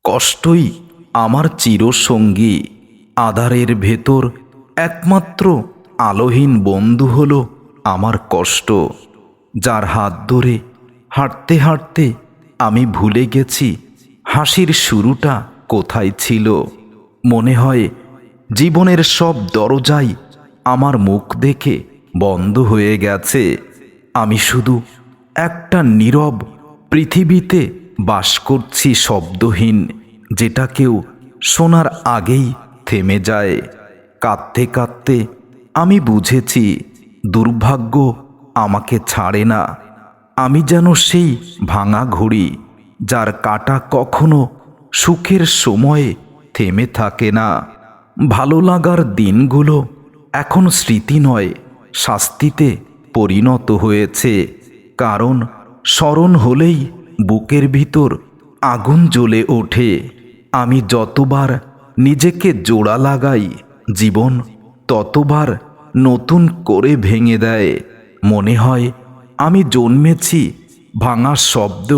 কষ্টই আমার চিরসঙ্গী। আঁধারের ভেতর একমাত্র আলোহীন বন্ধু হলো আমার কষ্ট, যার হাত ধরে হাঁটতে হাঁটতে আমি ভুলে গেছি হাসির শুরুটা কোথায় ছিল। মনে হয় জীবনের সব দরজাই আমার মুখ দেখে বন্ধ হয়ে গেছে। আমি শুধু একটা নীরব পৃথিবীতে বাস করছি, শব্দহীন, যেটা কেউ শোনার আগেই থেমে যায়। কাঁদতে কাঁদতে আমি বুঝেছি দুর্ভাগ্য আমাকে ছাড়ে না। আমি যেন সেই ভাঙা ঘড়ি, যার কাঁটা কখনো সুখের সময়ে থেমে থাকে না। ভালো লাগার দিনগুলো এখন স্মৃতি নয়, শাস্তিতে পরিণত হয়েছে। কারণ স্মরণ হলেই বুকের ভিতর আগুন জ্বলে ওঠে। আমি যতবার নিজেকে জোড়া লাগাই, জীবন ততবার নতুন করে ভেঙে দেয়। মনে হয় আমি জন্মেছি ভাঙা শব্দ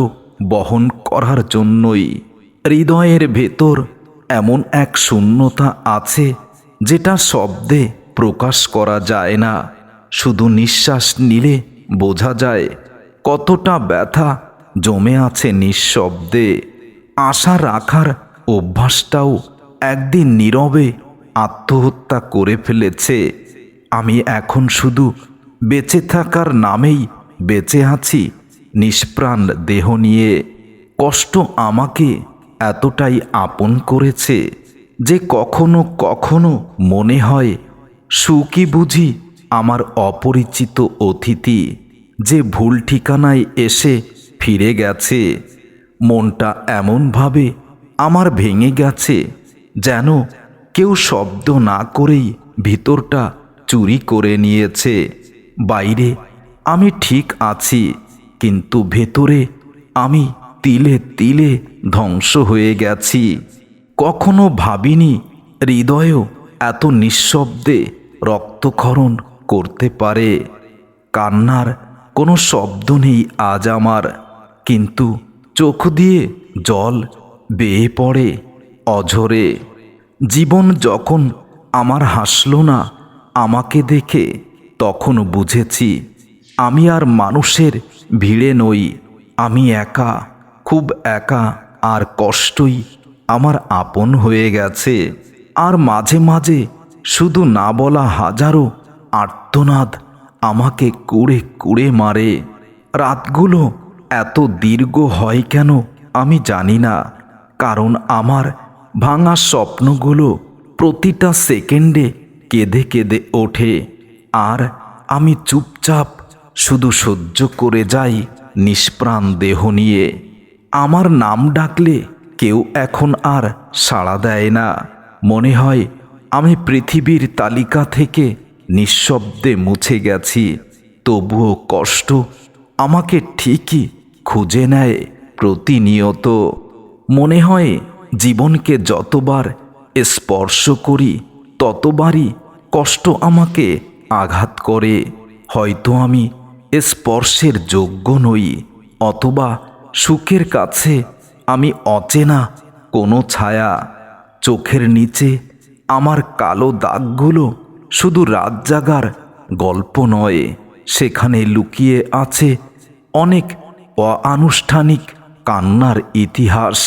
বহন করার জন্যই। হৃদয়ের ভেতর এমন এক শূন্যতা আছে, যেটা শব্দে প্রকাশ করা যায় না। শুধু নিঃশ্বাস নিলে বোঝা যায় কতটা ব্যথা জমে আছে নিঃশব্দে। আশা রাখার অভ্যাসটাও একদিন নীরবে আত্মহত্যা করে ফেলেছে। আমি এখন শুধু বেঁচে থাকার নামেই বেঁচে আছি, নিষ্প্রাণ দেহ নিয়ে। কষ্ট আমাকে এতটাই আপন করেছে যে কখনো কখনো মনে হয় সুখী বুঝি আমার অপরিচিত অতিথি, যে ভুল ঠিকানায় এসে ফিরে গেছে। মনটা এমনভাবে আমার ভেঙে গেছে যেন কেউ শব্দ না করেই ভিতরটা চুরি করে নিয়েছে। বাইরে আমি ঠিক আছি, কিন্তু ভেতরে আমি তিলে তিলে ধ্বংস হয়ে গেছি। কখনো ভাবিনি হৃদয়ও এত নিঃশব্দে রক্তক্ষরণ করতে পারে। কান্নার কোনো শব্দ নেই আজ আমার, কিন্তু চোখ দিয়ে জল বেয়ে পড়ে অঝরে। জীবন যখন আমার হাসল না আমাকে দেখে, তখন বুঝেছি আমি আর মানুষের ভিড়ে নই। আমি একা, খুব একা, আর কষ্টই আমার আপন হয়ে গেছে। আর মাঝে মাঝে শুধু না বলা হাজারো আর্তনাদ আমাকে কুড়ে কুড়ে মারে। রাতগুলো এত দীর্ঘ হয় কেন আমি জানি না, কারণ আমার ভাঙা স্বপ্নগুলো প্রতিটা সেকেন্ডে কেঁদে কেঁদে ওঠে। আর আমি চুপচাপ শুধু সহ্য করে যাই নিষ্প্রাণ দেহ নিয়ে। আমার নাম ডাকলে কেউ এখন আর সাড়া দেয় না। মনে হয় আমি পৃথিবীর তালিকা থেকে নিঃশব্দে মুছে গেছি। তবুও কষ্ট আমাকে ঠিকই খুঁজে নেয় প্রতিনিয়ত। মনে হয় জীবনকে যতবার স্পর্শ করি ততবারই কষ্ট আমাকে আঘাত করে। হয়তো আমি স্পর্শের যোগ্য নই, অথবা সুখের কাছে আমি অচেনা কোনো ছায়া। চোখের নিচে আমার কালো দাগগুলো শুধু রাত জাগার গল্প নয়, সেখানে লুকিয়ে আছে অনেক অনানুষ্ঠানিক কান্নার ইতিহাস।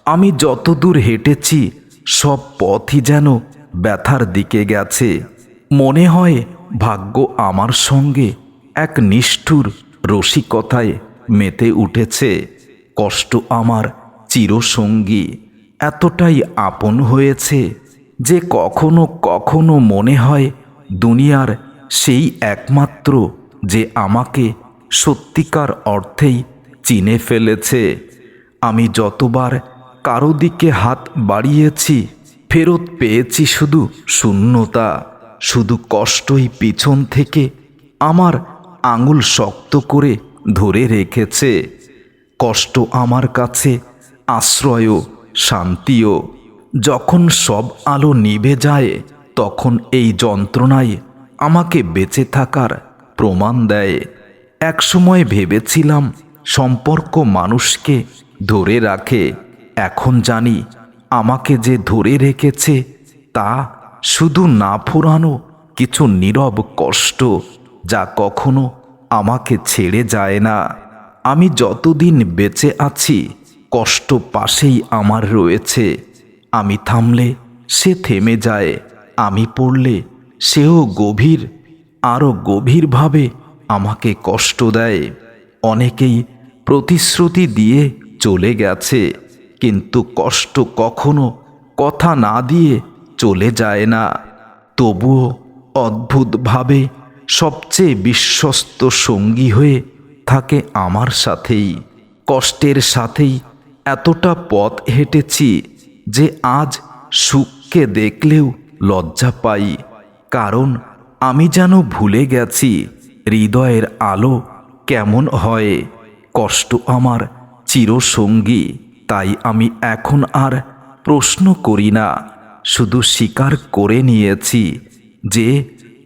আমি যতদূর হেঁটেছি সব পথই যেন ব্যথার দিকে গেছে। মনে হয় ভাগ্য আমার সঙ্গে এক নিষ্ঠুর রসিকতায় মেতে উঠেছে। কষ্ট আমার চিরসঙ্গী এতটাই আপন হয়েছে যে কখনো কখনো মনে হয় দুনিয়ার সেই একমাত্র যে আমাকে সত্যিকার অর্থেই চিনে ফেলেছে। আমি যতবার কারো দিকে হাত বাড়িয়েছি, ফেরত পেয়েছি শুধু শূন্যতা। শুধু কষ্টই পিছন থেকে আমার আঙুল শক্ত করে ধরে রেখেছে। কষ্ট আমার কাছে আশ্রয়ও, শান্তিও। যখন সব আলো নিভে যায়, তখন এই যন্ত্রণায় আমাকে বেঁচে থাকার প্রমাণ দেয়। একসময় ভেবেছিলাম সম্পর্ক মানুষকে ধরে রাখে, এখন জানি আমাকে যে ধরে রেখেছে তা শুধু না ফুরানো কিছু নীরব কষ্ট, যা কখনো আমাকে ছেড়ে যায় না। আমি যতদিন বেঁচে আছি কষ্ট পাশেই আমার রয়েছে। আমি থামলে সে থেমে যায়, আমি পড়লে সেও আরও গভীরভাবে আমাকে কষ্ট দেয়। অনেকেই প্রতিশ্রুতি দিয়ে চলে গেছে, কিন্তু কষ্ট কখনো কথা না দিয়ে চলে যায় না। তবুও অদ্ভুতভাবে সবচেয়ে বিশ্বস্ত সঙ্গী হয়ে থাকে আমার সাথেই। কষ্টের সাথেই এতটা পথ হেঁটেছি যে আজ সুখকে দেখলেও লজ্জা পাই, কারণ আমি যেন ভুলে গেছি হৃদয়ের আলো কেমন হয়। কষ্ট আমার চিরসঙ্গী, তাই আমি এখন আর প্রশ্ন করি না, শুধু স্বীকার করে নিয়েছি যে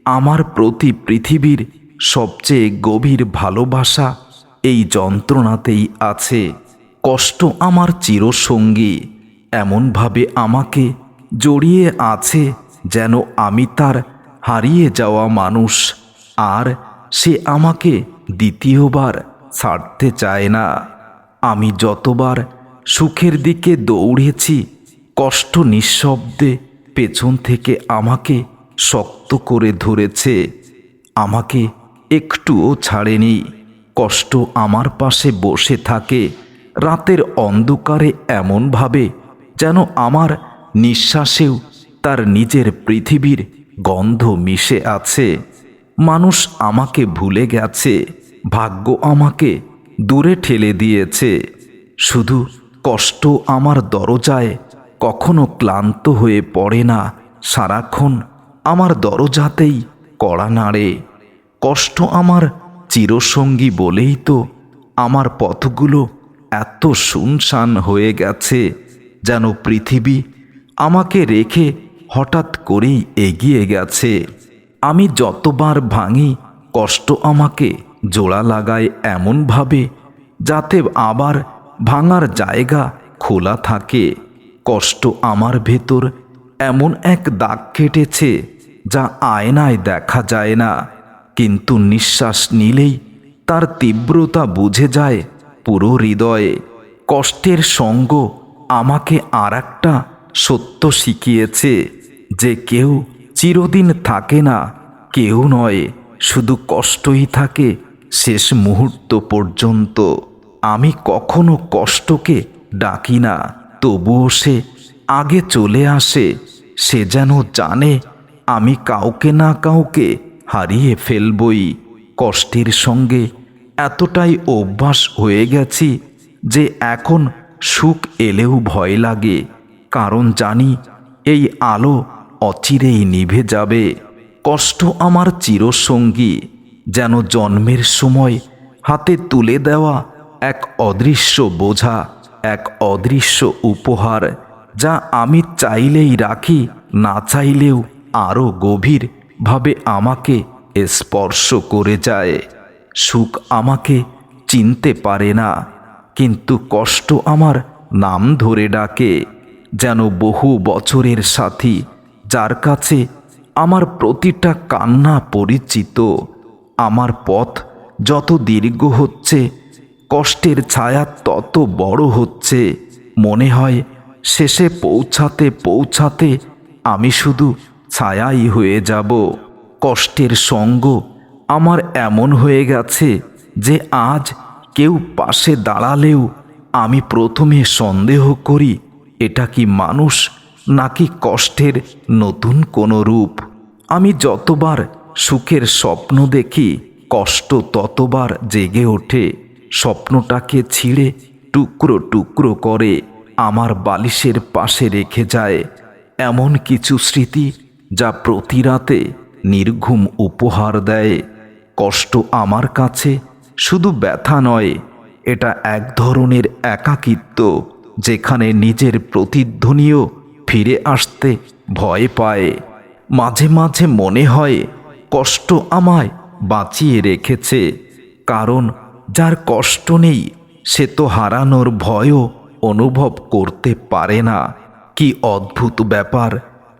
আমার প্রতি পৃথিবীর সবচেয়ে গভীর ভালোবাসা এই যন্ত্রণাতেই আছে। কষ্ট আমার চিরসঙ্গী, এমনভাবে আমাকে জড়িয়ে আছে যেন আমি তার হারিয়ে যাওয়া মানুষ, আর সে আমাকে দ্বিতীয়বার ছাড়তে চায় না। আমি যতবার সুখের দিকে দৌড়েছি, কষ্ট নিঃশব্দে পেছন থেকে আমাকে শক্ত করে ধরেছে, আমাকে একটুও ছাড়েনি। কষ্ট আমার পাশে বসে থাকে রাতের অন্ধকারে এমনভাবে যেন আমার নিঃশ্বাসেও তার নিজের পৃথিবীর গন্ধ মিশে আছে। মানুষ আমাকে ভুলে গেছে, ভাগ্য আমাকে দূরে ঠেলে দিয়েছে, শুধু কষ্ট আমার দরজায় কখনো ক্লান্ত হয়ে পড়ে না, সারাক্ষণ আমার দরজাতেই কড়া নাড়ে। কষ্ট আমার চিরসঙ্গী বলেই তো আমার পথগুলো এত শুনশান হয়ে গেছে, যেন পৃথিবী আমাকে রেখে হঠাৎ করেই এগিয়ে গেছে। আমি যতবার ভাঙি, কষ্ট আমাকে জোড়া লাগায় এমনভাবে যাতে আবার ভাঙার জায়গা খোলা থাকে। কষ্ট আমার ভেতর এমন এক দাগ কেটেছে যা আয়নায় দেখা যায় না, কিন্তু নিঃশ্বাস নিলেই তার তীব্রতা বুঝে যায় পুরো হৃদয়ে। কষ্টের সঙ্গ আমাকে আর একটা সত্য শিখিয়েছে যে কেউ চিরদিন থাকে না, কেউ নয়, শুধু কষ্টই থাকে শেষ মুহূর্ত পর্যন্ত। আমি কখনো কষ্টকে ডাকি না, তবুও সে আগে চলে আসে। সে যেন জানে আমি কাউকে না কাউকে হারিয়ে ফেলবই। কষ্টের সঙ্গে এতটাই অভ্যাস হয়ে গেছি যে এখন সুখ এলেও ভয় লাগে, কারণ জানি এই আলো অচিরেই নিভে যাবে। কষ্ট আমার চিরসঙ্গী, যেন জন্মের সময় হাতে তুলে দেওয়া এক অদৃশ্য বোঝা, এক অদৃশ্য উপহার, যা আমি চাইলেই রাখি, না চাইলেও আরও গভীরভাবে আমাকে স্পর্শ করে যায়। সুখ আমাকে চিনতে পারে না, কিন্তু কষ্ট আমার নাম ধরে ডাকে, যেন বহু বছরের সাথী, যার কাছে আমার প্রতিটা কান্না পরিচিত। আমার পথ যত দীর্ঘ হচ্ছে, কষ্টের ছায়া তত বড় হচ্ছে। মনে হয় শেষে পৌঁছাতে পৌঁছাতে আমি শুধু ছায়াই হয়ে যাব। কষ্টের সঙ্গ আমার এমন হয়ে গেছে যে আজ কেউ পাশে দাঁড়ালেও আমি প্রথমে সন্দেহ করি এটা কি মানুষ নাকি কষ্টের নতুন কোনো রূপ। আমি যতবার সুখের স্বপ্ন দেখি, কষ্ট ততবার জেগে ওঠে, স্বপ্নটাকে ছিঁড়ে টুকরো টুকরো করে আমার বালিশের পাশে রেখে যায়। এমন কিছু স্মৃতি যা প্রতি রাতে নির্ঘুম উপহার দেয়। কষ্ট আমার কাছে শুধু ব্যথা নয়, এটা এক ধরনের একাকিত্ব, যেখানে নিজের প্রতিধ্বনিও ফিরে আসতে ভয় পায়। মাঝে মাঝে মনে হয় কষ্ট আমায় বাঁচিয়ে রেখেছে, কারণ যার কষ্ট নেই সে তো হারানোর ভয়ও অনুভব করতে পারে না। কি অদ্ভুত ব্যাপার,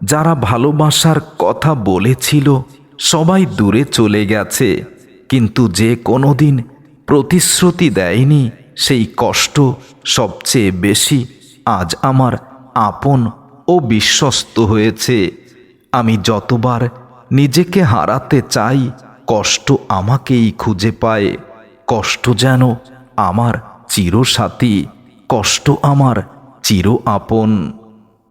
যারা ভালোবাসার কথা বলেছিল সবাই দূরে চলে গেছে, কিন্তু যে কোনোদিন প্রতিশ্রুতি দেয়নি সেই কষ্ট সবচেয়ে বেশি আজ আমার আপন ও বিশ্বস্ত হয়েছে। আমি যতবার নিজেকে হারাতে চাই, কষ্ট আমাকেই খুঁজে পায়। কষ্ট যেন আমার চিরসাথী, কষ্ট আমার চির আপন।